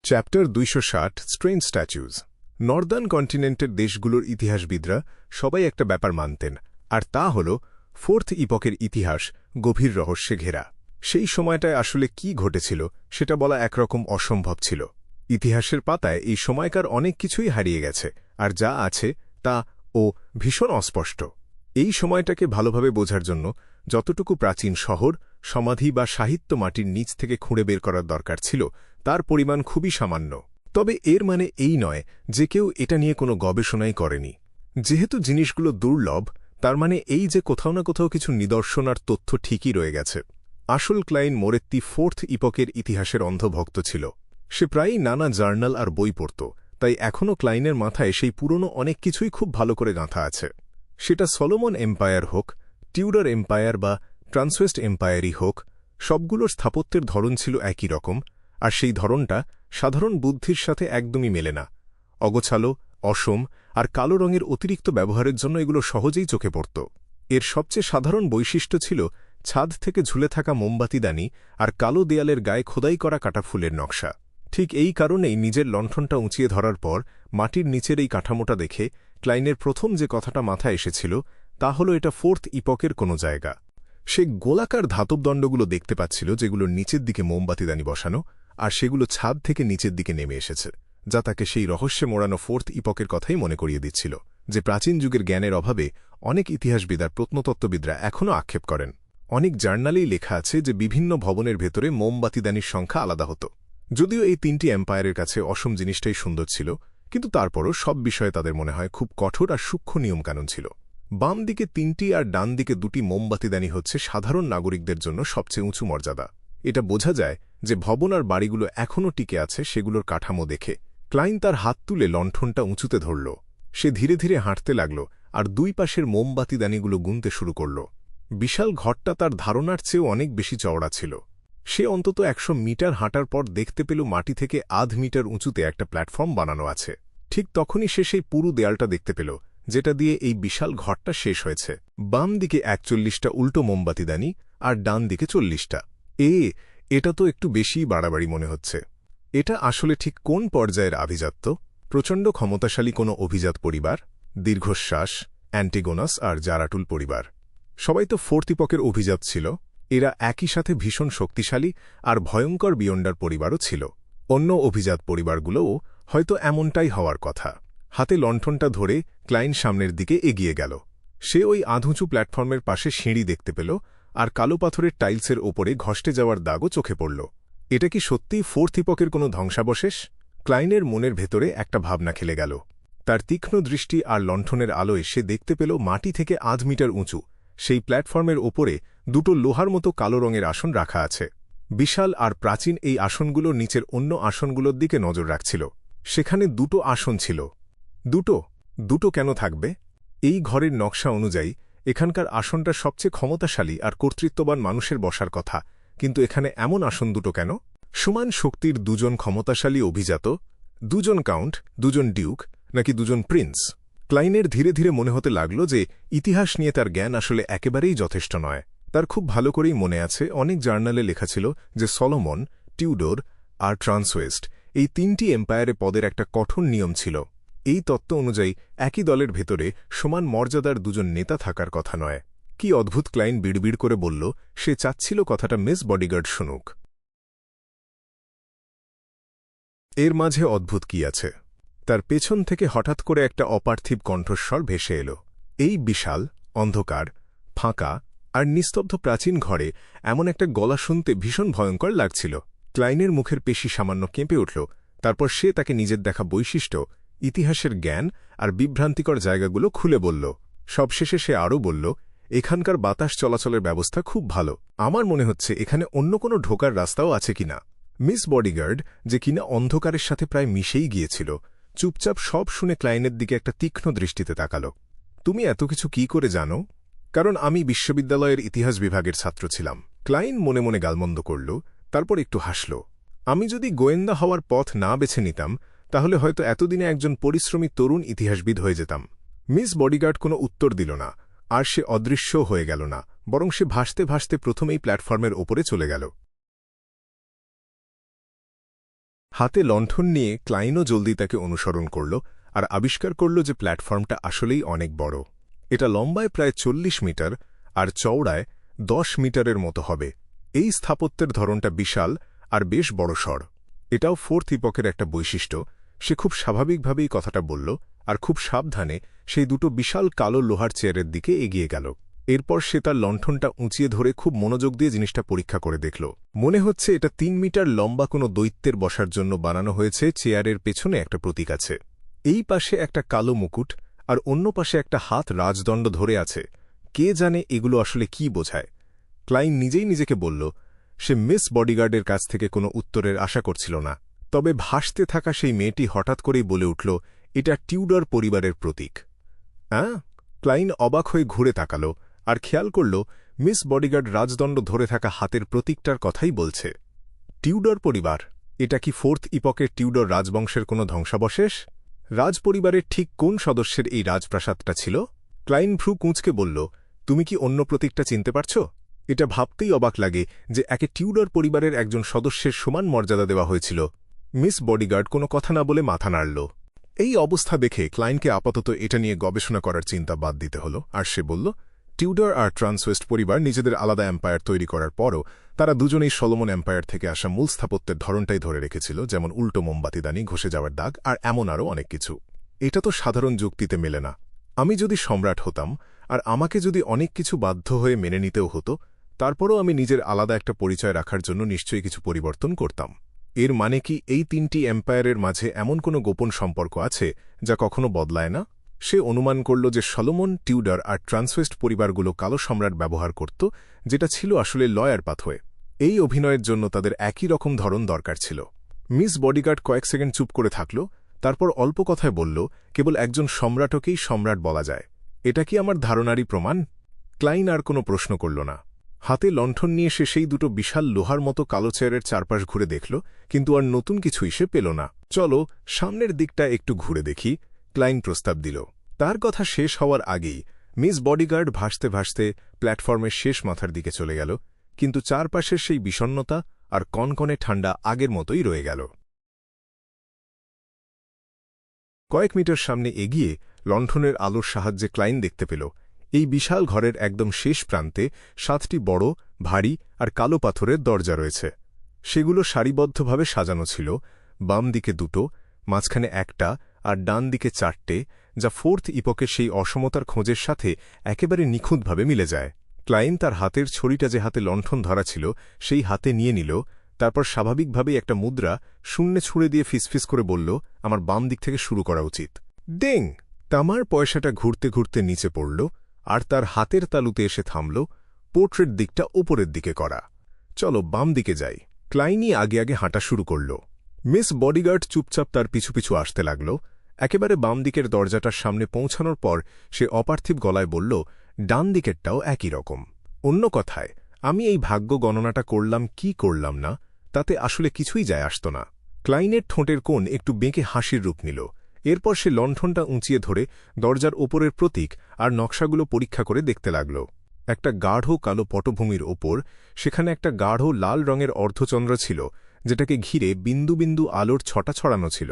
Chapter 260 strange স্ট্যাচুজ। Northern কন্টিনেন্টের দেশগুলোর ইতিহাসবিদরা সবাই একটা ব্যাপার মানতেন, আর তা হল ফোর্থ ইপকের ইতিহাস গভীর রহস্যে ঘেরা। সেই সময়টায় আসলে কি ঘটেছিল সেটা বলা একরকম অসম্ভব ছিল। ইতিহাসের পাতায় এই সময়কার অনেক কিছুই হারিয়ে গেছে, আর যা আছে তা ভীষণ অস্পষ্ট। এই সময়টাকে ভালোভাবে বোঝার জন্য যতটুকু প্রাচীন শহর, সমাধি বা সাহিত্য মাটির নিচ থেকে খুঁড়ে বের করার দরকার ছিল তার পরিমাণ খুবই সামান্য। তবে এর মানে এই নয় যে কেউ এটা নিয়ে কোনো গবেষণাই করেনি। যেহেতু জিনিসগুলো দুর্লভ, তার মানে এই যে কোথাও না কোথাও কিছু নিদর্শন আর তথ্য ঠিকই রয়ে গেছে। আসল ক্লাইন মোরেত্তি ফোর্থ ইপকের ইতিহাসের অন্ধভক্ত ছিল। সে প্রায়ই নানা জার্নাল আর বই পড়ত, তাই এখনও ক্লাইনের মাথায় সেই পুরনো অনেক কিছুই খুব ভালো করে গাঁথা আছে। সেটা সলোমন এম্পায়ার হোক, টিউডার এম্পায়ার বা ট্রান্সওয়েস্ট এম্পায়ারই হোক, সবগুলোর স্থাপত্যের ধরন ছিল একই রকম, আর সেই ধরনটা সাধারণ বুদ্ধির সাথে একদমই মেলে না। অগোছালো, অসম আর কালো রঙের অতিরিক্ত ব্যবহারের জন্য এগুলো সহজেই চোখে পড়ত। এর সবচেয়ে সাধারণ বৈশিষ্ট্য ছিল ছাদ থেকে ঝুলে থাকা মোমবাতিদানি আর কালো দেয়ালের গায়ে খোদাই করা কাটা ফুলের নকশা। ঠিক এই কারণেই নিজের লণ্ঠনটা উঁচিয়ে ধরার পর মাটির নিচের এই কাঠামোটা দেখে ক্লাইনের প্রথম যে কথাটা মাথায় এসেছিল তা হল এটা ফোর্থ ইপকের কোনো জায়গা। সে গোলাকার ধাতব দণ্ডগুলো দেখতে পাচ্ছিল যেগুলোর নিচের দিকে মোমবাতিদানি বসানো, আর সেগুলো ছাদ থেকে নিচের দিকে নেমে এসেছে, যা তাকে সেই রহস্যে মোড়ানো ফোর্থ ইপকের কথাই মনে করিয়ে দিচ্ছিল, যে প্রাচীন যুগের জ্ঞানের অভাবে অনেক ইতিহাসবিদ আর প্রত্নতত্ত্ববিদরা এখনও আক্ষেপ করেন। অনেক জার্নালেই লেখা আছে যে বিভিন্ন ভবনের ভেতরে মোমবাতিদানির সংখ্যা আলাদা হতো। যদিও এই তিনটি এম্পায়ারের কাছে অসম জিনিসটাই সুন্দর ছিল, কিন্তু তারপরও সব বিষয়ে তাদের মনে হয় খুব কঠোর আর সূক্ষ্ম নিয়মকানুন ছিল। বাম দিকে 3টি আর ডান দিকে 2টি মোমবাতিদানি হচ্ছে সাধারণ নাগরিকদের জন্য সবচেয়ে উঁচু মর্যাদা। এটা বোঝা যায় যে ভবন আর বাড়িগুলো এখনও টিকে আছে সেগুলোর কাঠামো দেখে। ক্লাইন তার হাত তুলে লণ্ঠনটা উঁচুতে ধরল। সে ধীরে ধীরে হাঁটতে লাগল আর দুই পাশের মোমবাতিদানিগুলো গুনতে শুরু করল। বিশাল ঘরটা তার ধারণার চেয়েও অনেক বেশি চওড়া ছিল। সে অন্তত 100 মিটার হাঁটার পর দেখতে পেল মাটি থেকে আধ মিটার উঁচুতে একটা প্ল্যাটফর্ম বানানো আছে। ঠিক তখনই সে সেই পুরো দেয়ালটা দেখতে পেল যেটা দিয়ে এই বিশাল ঘরটা শেষ হয়েছে। বাম দিকে 41টা উল্টো মোমবাতিদানি আর ডান দিকে 40টা। এটা তো একটু বেশিই বাড়াবাড়ি মনে হচ্ছে। এটা আসলে ঠিক কোন পর্যায়ের আভিজাত্য? প্রচণ্ড ক্ষমতাশালী কোনো অভিজাত পরিবার, দীর্ঘশ্বাস, অ্যান্টিগোনাস আর জারাটুল পরিবার। সবাই তো ফোর্থ ইপকের অভিজাত ছিল। এরা একই সাথে ভীষণ শক্তিশালী আর ভয়ঙ্কর বিয়ন্ডার পরিবারও ছিল। অন্য অভিজাত পরিবারগুলোও হয়তো এমনটাই হওয়ার কথা। হাতে লণ্ঠনটা ধরে ক্লাইন সামনের দিকে এগিয়ে গেল। সে ওই আধুঁচু প্ল্যাটফর্মের পাশে সিঁড়ি দেখতে পেল, আর কালো পাথরের টাইলসের ওপরে ঘষ্টে যাওয়ার দাগও চোখে পড়ল। এটা কি সত্যিই ফোর্থ ইপকের কোনো ধ্বংসাবশেষ? ক্লাইনের মনের ভেতরে একটা ভাবনা খেলে গেল। তার তীক্ষ্ণ দৃষ্টি আর লণ্ঠনের আলোয় সে দেখতে পেল মাটি থেকে আধ মিটার উঁচু সেই প্ল্যাটফর্মের ওপরে 2টো লোহার মতো কালো রঙের আসন রাখা আছে। বিশাল আর প্রাচীন এই আসনগুলোর নিচের অন্য আসনগুলোর দিকে নজর রাখছিল। সেখানে 2টো আসন ছিল। দুটো কেন থাকবে? এই ঘরের নকশা অনুযায়ী এখানকার আসনটা সবচেয়ে ক্ষমতাশালী আর কর্তৃত্ববান মানুষের বসার কথা, কিন্তু এখানে এমন আসন 2টো কেন? সমান শক্তির 2জন ক্ষমতাশালী অভিজাত, 2জন কাউন্ট, 2জন ডিউক, নাকি 2জন প্রিন্স? ক্লাইনের ধীরে ধীরে মনে হতে লাগল যে ইতিহাস নিয়ে তার জ্ঞান আসলে একেবারেই যথেষ্ট নয়। তার খুব ভালো করেই মনে আছে অনেক জার্নালে লেখা ছিল যে সলোমন, টিউডর আর ট্রান্সওয়েস্ট এই 3টি এম্পায়ারে পদের একটা কঠোর নিয়ম ছিল। এই তত্ত্ব অনুযায়ী একই দলের ভেতরে সমান মর্যাদার 2জন নেতা থাকার কথা নয়। কি অদ্ভুত! ক্লাইন বিড়বিড় করে বলল সে চাচ্ছিল কথাটা মিস বডিগার্ড শুনুক। এর মাঝে অদ্ভুত কি আছে? তার পেছন থেকে হঠাৎ করে একটা অপার্থিব কণ্ঠস্বর ভেসে এল। এই বিশাল, অন্ধকার, ফাঁকা আর নিস্তব্ধ প্রাচীন ঘরে এমন একটা গলা শুনতে ভীষণ ভয়ঙ্কর লাগছিল। ক্লাইনের মুখের পেশি সামান্য কেঁপে উঠল। তারপর সে তাকে নিজের দেখা বৈশিষ্ট্য, ইতিহাসের জ্ঞান আর বিভ্রান্তিকর জায়গাগুলো খুলে বলল। সবশেষে সে আরও বলল, এখানকার বাতাস চলাচলের ব্যবস্থা খুব ভালো। আমার মনে হচ্ছে এখানে অন্য কোনো ঢোকার রাস্তাও আছে কিনা। মিস বডিগার্ড, যে কিনা অন্ধকারের সাথে প্রায় মিশেই গিয়েছিল, চুপচাপ সব শুনে ক্লাইনের দিকে একটা তীক্ষ্ণ দৃষ্টিতে তাকাল। তুমি এত কিছু কি করে জানো? কারণ আমি বিশ্ববিদ্যালয়ের ইতিহাস বিভাগের ছাত্র ছিলাম। ক্লাইন মনে মনে গালমন্দ করল, তারপর একটু হাসল। আমি যদি গোয়েন্দা হওয়ার পথ না বেছে নিতাম তাহলে হয়তো এতদিনে একজন পরিশ্রমী তরুণ ইতিহাসবিদ হয়ে যেতাম। মিস বডিগার্ড কোনো উত্তর দিল না, আর সে অদৃশ্য হয়ে গেল না, বরং সে ভাসতে ভাসতে প্রথমেই প্ল্যাটফর্মের ওপরে চলে গেল। হাতে লণ্ঠন নিয়ে ক্লাইনও জলদি তাকে অনুসরণ করল আর আবিষ্কার করল যে প্ল্যাটফর্মটা আসলেই অনেক বড়। এটা লম্বায় প্রায় 40 মিটার আর চওড়ায় 10 মিটারের মতো হবে। এই স্থাপত্যের ধরনটা বিশাল আর বেশ বড়সড়। এটাও ফোর্থ ইপকের একটা বৈশিষ্ট্য। সে খুব স্বাভাবিকভাবেই কথাটা বলল আর খুব সাবধানে সেই দুটো বিশাল কালো লোহার চেয়ারের দিকে এগিয়ে গেল। এরপর সে তার লণ্ঠনটা উঁচিয়ে ধরে খুব মনোযোগ দিয়ে জিনিসটা পরীক্ষা করে দেখল। মনে হচ্ছে এটা 3 মিটার লম্বা কোনো দৈত্যের বসার জন্য বানানো হয়েছে। চেয়ারের পেছনে একটা প্রতীক আছে। এই পাশে একটা কালো মুকুট আর অন্য পাশে একটা হাত রাজদণ্ড ধরে আছে। কে জানে এগুলো আসলে কি বোঝায়। ক্লাইন নিজেই নিজেকে বলল সে মিস বডিগার্ডের কাছ থেকে কোনো উত্তরের আশা করছিল না। তবে ভাসতে থাকা সেই মেয়েটি হঠাৎ করেই বলে উঠল, এটা টিউডর পরিবারের প্রতীক। ক্লাইন অবাক হয়ে ঘুরে তাকাল আর খেয়াল করল মিস বডিগার্ড রাজদণ্ড ধরে থাকা হাতের প্রতীকটার কথাই বলছে। টিউডর পরিবার, এটা কি ফোর্থ ইপকের টিউডর রাজবংশের কোনো ধ্বংসাবশেষ? রাজপরিবারের ঠিক কোন সদস্যের এই রাজপ্রাসাদটা ছিল? ক্লাইন ভ্রু কুঁচকে বলল, তুমি কি অন্য প্রতীকটা চিনতে পারছ? এটা ভাবতেই অবাক লাগে যে একে টিউডর পরিবারের একজন সদস্যের সমান মর্যাদা দেওয়া হয়েছিল। মিস বডিগার্ড কোনো কথা না বলে মাথা নাড়ল। এই অবস্থা দেখে ক্লাইনকে আপাতত এটা নিয়ে গবেষণা করার চিন্তা বাদ দিতে হল আর সে বলল, টিউডর আর ট্রান্সওয়েস্ট পরিবার নিজেদের আলাদা এম্পায়ার তৈরি করার পরও তারা দুজনেই সলোমন এম্পায়ার থেকে আসা মূল স্থাপত্যের ধরনটাই ধরে রেখেছিল, যেমন উল্টো মোমবাতিদানি, ঘষে যাওয়ার দাগ আর এমন আরও অনেক কিছু। এটা তো সাধারণ যুক্তিতে মেলে না। আমি যদি সম্রাট হতাম আর আমাকে যদি অনেক কিছু বাধ্য হয়ে মেনে নিতেও হতো, তারপরও আমি নিজের আলাদা একটা পরিচয় রাখার জন্য নিশ্চয়ই কিছু পরিবর্তন করতাম। এর মানে কি এই 3টি এম্পায়ারের মাঝে এমন কোনো গোপন সম্পর্ক আছে যা কখনো বদলায় না? সে অনুমান করল যে সলোমন, টিউডর আর ট্রান্সওয়েস্ট পরিবারগুলো কালো সম্রাট ব্যবহার করত, যেটা ছিল আসলে লয়ার পাথওয়ে। এই অভিনয়ের জন্য তাদের একই রকম ধরন দরকার ছিল। মিস বডিগার্ড কয়েক সেকেন্ড চুপ করে থাকল, তারপর অল্প কথায় বলল, কেবল একজন সম্রাটকেই সম্রাট বলা যায়। এটা কি আমার ধারণারই প্রমাণ? ক্লাইন আর কোনো প্রশ্ন করল না। হাতে লণ্ঠন নিয়ে সে সেই দুটো বিশাল লোহার মতো কালো চেয়ারের চারপাশ ঘুরে দেখল, কিন্তু আর নতুন কিছুই সে পেল না। চলো সামনের দিকটা একটু ঘুরে দেখি, ক্লাইন প্রস্তাব দিল। তার কথা শেষ হওয়ার আগেই মিস বডিগার্ড ভাসতে ভাসতে প্ল্যাটফর্মের শেষ মাথার দিকে চলে গেল, কিন্তু চারপাশের সেই বিষণ্ণতা আর কনকনে ঠান্ডা আগের মতোই রয়ে গেল। কয়েক মিটার সামনে এগিয়ে লণ্ঠনের আলোর সাহায্যে ক্লাইন দেখতে পেল এই বিশাল ঘরের একদম শেষ প্রান্তে 7টি বড়, ভারী আর কালো পাথরের দরজা রয়েছে। সেগুলো সারিবদ্ধভাবে সাজানো ছিল, বাম দিকে 2টো, মাঝখানে 1টা আর ডান দিকে 4টে, যা ফোর্থ ইপকের সেই অসমতার খোঁজের সাথে একেবারে নিখুঁতভাবে মিলে যায়। ক্লাইন তার হাতের ছড়িটা যে হাতে লণ্ঠন ধরা ছিল সেই হাতে নিয়ে নিল, তারপর স্বাভাবিকভাবেই একটা মুদ্রা শূন্যে ছুঁড়ে দিয়ে ফিসফিস করে বলল, আমার বাম দিক থেকে শুরু করা উচিত। ডিং! তামার পয়সাটা ঘুরতে ঘুরতে নিচে পড়ল আর তার হাতের তালুতে এসে থামল, পোর্ট্রেট দিকটা ওপরের দিকে করা। চলো বাম দিকে যাই। ক্লাইনই আগে আগে হাঁটা শুরু করল। মিস বডিগার্ড চুপচাপ তার পিছু পিছু আসতে লাগল। একেবারে বাম দিকের দরজাটার সামনে পৌঁছানোর পর সে অপার্থিব গলায় বলল, ডান দিকেরটাও একই রকম। অন্য কথায়, আমি এই ভাগ্য গণনাটা করলাম কি করলাম না, তাতে আসলে কিছুই যায় আসত না। ক্লাইনের ঠোঁটের কোণ একটু বেঁকে হাসির রূপ নিল। এরপর সে লণ্ঠনটা উঁচিয়ে ধরে দরজার ওপরের প্রতীক আর নকশাগুলো পরীক্ষা করে দেখতে লাগল। একটা গাঢ় কালো পটভূমির ওপর সেখানে একটা গাঢ় লাল রঙের অর্ধচন্দ্র ছিল, যেটাকে ঘিরে বিন্দু বিন্দু আলোর ছটা ছড়ানো ছিল।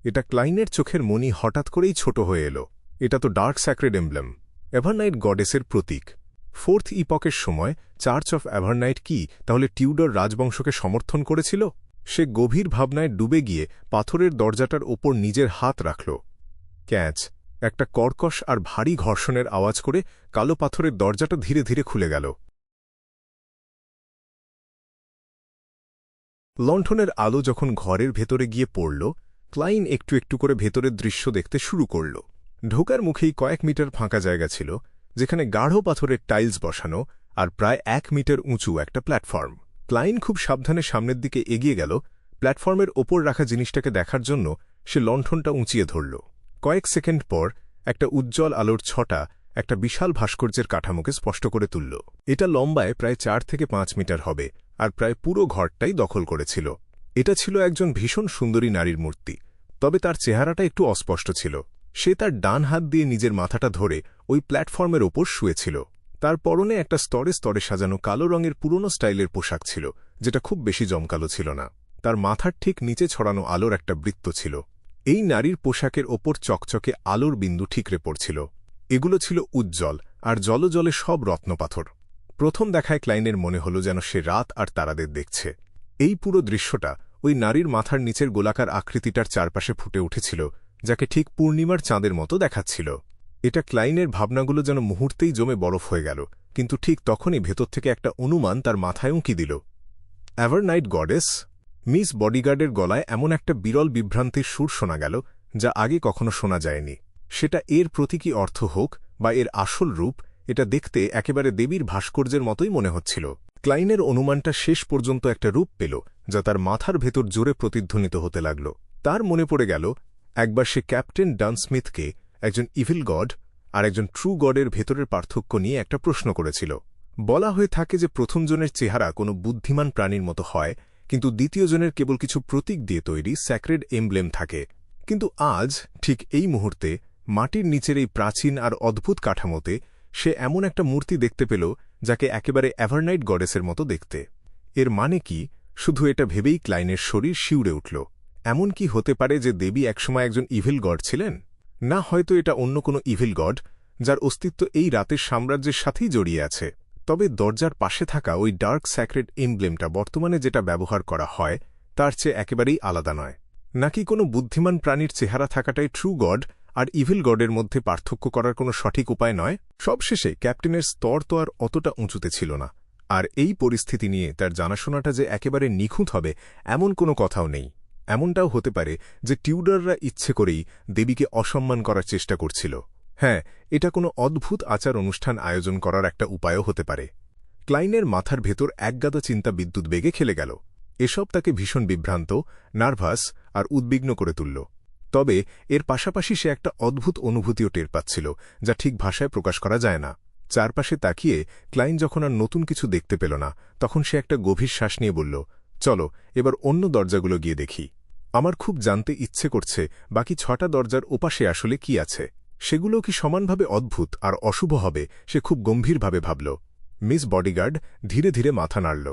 এটা ক্লাইনের চোখের মনি হঠাৎ করেই ছোট হয়ে এলো। এটা তো ডার্ক স্যাক্রেড এমব্লেম, এভারনাইট গডেসের প্রতীক। ফোর্থ ইপকের সময় চার্চ অফ এভারনাইট কি তাহলে টিউডর রাজবংশকে সমর্থন করেছিল? সে গভীর ভাবনায় ডুবে গিয়ে পাথরের দরজাটার ওপর নিজের হাত রাখল। ক্যাঁচ! একটা কর্কশ আর ভারী ঘর্ষণের আওয়াজ করে কালো পাথরের দরজাটা ধীরে ধীরে খুলে গেল। লণ্ঠনের আলো যখন ঘরের ভেতরে গিয়ে পড়ল, ক্লাইন একটু একটু করে ভেতরের দৃশ্য দেখতে শুরু করল। ঢোকার মুখেই কয়েক মিটার ফাঁকা জায়গা ছিল, যেখানে গাঢ় পাথরের টাইলস বসানো আর প্রায় 1 মিটার উঁচু একটা প্ল্যাটফর্ম। ক্লাইন খুব সাবধানে সামনের দিকে এগিয়ে গেল। প্ল্যাটফর্মের ওপর রাখা জিনিসটাকে দেখার জন্য সে লণ্ঠনটা উঁচিয়ে ধরল। কয়েক সেকেন্ড পর একটা উজ্জ্বল আলোর ছটা একটা বিশাল ভাস্কর্যের কাঠামোকে স্পষ্ট করে তুলল। এটা লম্বায় প্রায় 4 থেকে 5 মিটার হবে আর প্রায় পুরো ঘরটাই দখল করেছিল। এটা ছিল একজন ভীষণ সুন্দরী নারীর মূর্তি, তবে তার চেহারাটা একটু অস্পষ্ট ছিল। সে তার ডান হাত দিয়ে নিজের মাথাটা ধরে ওই প্ল্যাটফর্মের ওপর শুয়েছিল। তার পরনে একটা স্তরে স্তরে সাজানো কালো রঙের পুরনো স্টাইলের পোশাক ছিল, যেটা খুব বেশি জমকালো ছিল না। তার মাথার ঠিক নিচে ছড়ানো আলোর একটা বৃত্ত ছিল। এই নারীর পোশাকের ওপর চকচকে আলোর বিন্দু ঠিকরে পড়ছিল। এগুলো ছিল উজ্জ্বল আর জলজলে সব রত্নপাথর। প্রথম দেখায় ক্লাইনের মনে হল যেন সে রাত আর তারাদের দেখছে। এই পুরো দৃশ্যটা ওই নারীর মাথার নিচের গোলাকার আকৃতিটার চারপাশে ফুটে উঠেছিল, যাকে ঠিক পূর্ণিমার চাঁদের মতো দেখাচ্ছিল। এটা ক্লাইনের ভাবনাগুলো যেন মুহূর্তেই জমে বরফ হয়ে গেল, কিন্তু ঠিক তখনই ভেতর থেকে একটা অনুমান তার মাথায় উঁকি দিল। এভারনাইট গডেস? মিস বডিগার্ডের গলায় এমন একটা বিরল বিভ্রান্তির সুর শোনা গেল, যা আগে কখনো শোনা যায়নি। সেটা এর প্রতীকী অর্থ হোক বা এর আসল রূপ, এটা দেখতে একেবারে দেবীর ভাস্কর্যের মতোই মনে হচ্ছিল। ক্লাইনের অনুমানটা শেষ পর্যন্ত একটা রূপ পেল, যা তার মাথার ভেতর জোরে প্রতিধ্বনিত হতে লাগল। তার মনে পড়ে গেল একবার সে ক্যাপ্টেন ডানস্মিথকে একজন ইভিল গড আর একজন ট্রু গডের ভেতরের পার্থক্য নিয়ে একটা প্রশ্ন করেছিল। বলা হয়ে থাকে যে প্রথমজনের চেহারা কোনো বুদ্ধিমান প্রাণীর মতো হয়, কিন্তু দ্বিতীয়জনের কেবল কিছু প্রতীক দিয়ে তৈরি স্যাক্রেড এমব্লেম থাকে। কিন্তু আজ ঠিক এই মুহূর্তে মাটির নিচের এই প্রাচীন আর অদ্ভুত কাঠামোতে সে এমন একটা মূর্তি দেখতে পেল, যাকে একেবারে এভারনাইট গডেসের মতো দেখতে। এর মানে কি? শুধু এটা ভেবেই ক্লাইনের শরীর শিউরে উঠল। এমন কি হতে পারে যে দেবী একসময় একজন ইভিল গড ছিলেন? না, হয়তো এটা অন্য কোনো ইভিল গড, যার অস্তিত্ব এই রাতের সাম্রাজ্যের সাথেই জড়িয়ে আছে। তবে দরজার পাশে থাকা ওই ডার্ক স্যাক্রেড এমব্লেমটা বর্তমানে যেটা ব্যবহার করা হয় তার চেয়ে একেবারেই আলাদা নয়। নাকি কোনো বুদ্ধিমান প্রাণীর চেহারা থাকাটাই ট্রু গড আর ইভিল গডের মধ্যে পার্থক্য করার কোনো সঠিক উপায় নয়? সবশেষে ক্যাপ্টেনের স্তর তো আর অতটা উঁচুতে ছিল না, আর এই পরিস্থিতি নিয়ে তার জানাশোনাটা যে একেবারে নিখুঁত হবে এমন কোনো কথাও নেই। এমনটাও হতে পারে যে টিউডাররা ইচ্ছে করেই দেবীকে অসম্মান করার চেষ্টা করছিল। হ্যাঁ, এটা কোনো অদ্ভুত আচার অনুষ্ঠান আয়োজন করার একটা উপায়ও হতে পারে। ক্লাইনের মাথার ভেতর একগাদা চিন্তা বিদ্যুৎ বেগে খেলে গেল। এসব তাকে ভীষণ বিভ্রান্ত, নার্ভাস আর উদ্বিগ্ন করে তুলল। তবে এর পাশাপাশি সে একটা অদ্ভুত অনুভূতিও টের পাচ্ছিল, যা ঠিক ভাষায় প্রকাশ করা যায় না। চারপাশে তাকিয়ে ক্লাইন যখন আর নতুন কিছু দেখতে পেল না, তখন সে একটা গভীর শ্বাস নিয়ে বলল, চলো এবার অন্য দরজাগুলো গিয়ে দেখি। আমার খুব জানতে ইচ্ছে করছে বাকি 6টা দরজার ওপাশে আসলে কি আছে। সেগুলো কি সমানভাবে অদ্ভুত আর অশুভ হবে? সে খুব গম্ভীরভাবে ভাবল। মিস বডিগার্ড ধীরে ধীরে মাথা নাড়ল।